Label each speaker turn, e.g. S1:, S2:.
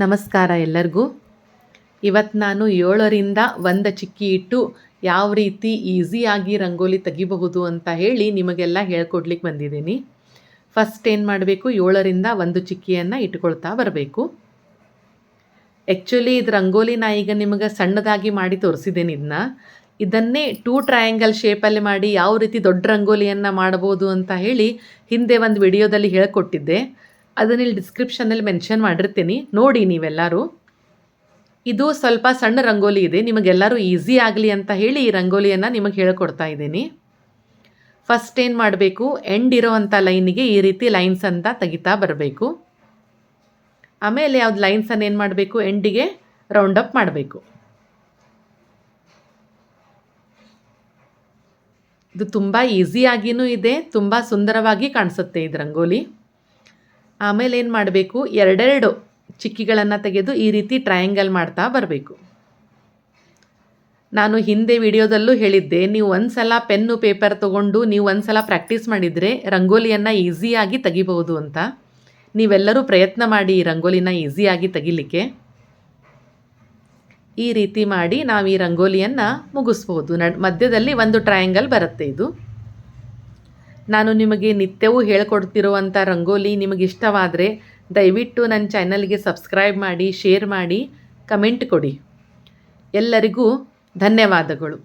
S1: ನಮಸ್ಕಾರ ಎಲ್ಲರಿಗೂ. ಇವತ್ತು ನಾನು 7ರಿಂದ 1 ಚಿಕ್ಕಿ ಇಟ್ಟು ಯಾವ ರೀತಿ ಈಸಿಯಾಗಿ ರಂಗೋಲಿ ತೆಗಿಬಹುದು ಅಂತ ಹೇಳಿ ನಿಮಗೆಲ್ಲ ಹೇಳ್ಕೊಡ್ಲಿಕ್ಕೆ ಬಂದಿದ್ದೀನಿ. ಫಸ್ಟ್ ಏನು ಮಾಡಬೇಕು, 7ರಿಂದ 1 ಚಿಕ್ಕಿಯನ್ನು ಇಟ್ಕೊಳ್ತಾ ಬರಬೇಕು. ಆ್ಯಕ್ಚುಲಿ ಇದು ರಂಗೋಲಿ ಈಗ ನಿಮಗೆ ಸಣ್ಣದಾಗಿ ಮಾಡಿ ತೋರಿಸಿದ್ದೇನೆ. ಇದನ್ನೇ 2 ಟ್ರಯಾಂಗಲ್ ಶೇಪಲ್ಲಿ ಮಾಡಿ ಯಾವ ರೀತಿ ದೊಡ್ಡ ರಂಗೋಲಿಯನ್ನು ಮಾಡ್ಬೋದು ಅಂತ ಹೇಳಿ ಹಿಂದೆ ಒಂದು ವಿಡಿಯೋದಲ್ಲಿ ಹೇಳ್ಕೊಟ್ಟಿದ್ದೆ. ಅದನ್ನ ಇಲ್ಲಿ ಡಿಸ್ಕ್ರಿಪ್ಷನಲ್ಲಿ ಮೆನ್ಷನ್ ಮಾಡಿರ್ತೀನಿ, ನೋಡಿ ನೀವೆಲ್ಲರೂ. ಇದು ಸ್ವಲ್ಪ ಸಣ್ಣ ರಂಗೋಲಿ ಇದೆ, ನಿಮಗೆಲ್ಲರೂ ಈಸಿ ಆಗಲಿ ಅಂತ ಹೇಳಿ ಈ ರಂಗೋಲಿಯನ್ನು ನಿಮಗೆ ಹೇಳ್ಕೊಡ್ತಾ ಇದ್ದೀನಿ. ಫಸ್ಟ್ ಏನು ಮಾಡಬೇಕು, ಎಂಡ್ ಇರೋವಂಥ ಲೈನಿಗೆ ಈ ರೀತಿ ಲೈನ್ಸ್ ಅಂತ ತೆಗಿತಾ ಬರಬೇಕು. ಆಮೇಲೆ ಯಾವ್ದು ಲೈನ್ಸನ್ನು ಏನು ಮಾಡಬೇಕು, ಎಂಡಿಗೆ ರೌಂಡ್ ಅಪ್ ಮಾಡಬೇಕು. ಇದು ತುಂಬ ಈಸಿಯಾಗಿಯೂ ಇದೆ, ತುಂಬ ಸುಂದರವಾಗಿ ಕಾಣಿಸುತ್ತೆ ಇದು ರಂಗೋಲಿ. ಆಮೇಲೆ ಏನು ಮಾಡಬೇಕು, ಎರಡೆರಡು ಚಿಕ್ಕಿಗಳನ್ನು ತೆಗೆದು ಈ ರೀತಿ ಟ್ರಯಾಂಗಲ್ ಮಾಡ್ತಾ ಬರಬೇಕು. ನಾನು ಹಿಂದೆ ವಿಡಿಯೋದಲ್ಲೂ ಹೇಳಿದ್ದೆ, ನೀವು ಒಂದು ಸಲ ಪೆನ್ನು ಪೇಪರ್ ತೊಗೊಂಡು ನೀವು ಒಂದು ಸಲ ಪ್ರಾಕ್ಟೀಸ್ ಮಾಡಿದರೆ ರಂಗೋಲಿಯನ್ನು ಈಸಿಯಾಗಿ ತೆಗಿಬಹುದು ಅಂತ. ನೀವೆಲ್ಲರೂ ಪ್ರಯತ್ನ ಮಾಡಿ ಈ ರಂಗೋಲಿನ ಈಸಿಯಾಗಿ ತೆಗಿಲಿಕ್ಕೆ. ಈ ರೀತಿ ಮಾಡಿ ನಾವು ಈ ರಂಗೋಲಿಯನ್ನು ಮುಗಿಸ್ಬೋದು. ಮಧ್ಯದಲ್ಲಿ ಒಂದು ಟ್ರಯಾಂಗಲ್ ಬರುತ್ತೆ. ಇದು ನಾನು ನಿಮಗೆ ನಿತ್ಯವೂ ಹೇಳ್ಕೊಡ್ತಿರುವಂಥ ರಂಗೋಲಿ ನಿಮಗಿಷ್ಟವಾದರೆ ದಯವಿಟ್ಟು ನನ್ನ ಚಾನಲ್ಗೆ ಸಬ್ಸ್ಕ್ರೈಬ್ ಮಾಡಿ, ಶೇರ್ ಮಾಡಿ, ಕಮೆಂಟ್ ಕೊಡಿ. ಎಲ್ಲರಿಗೂ ಧನ್ಯವಾದಗಳು.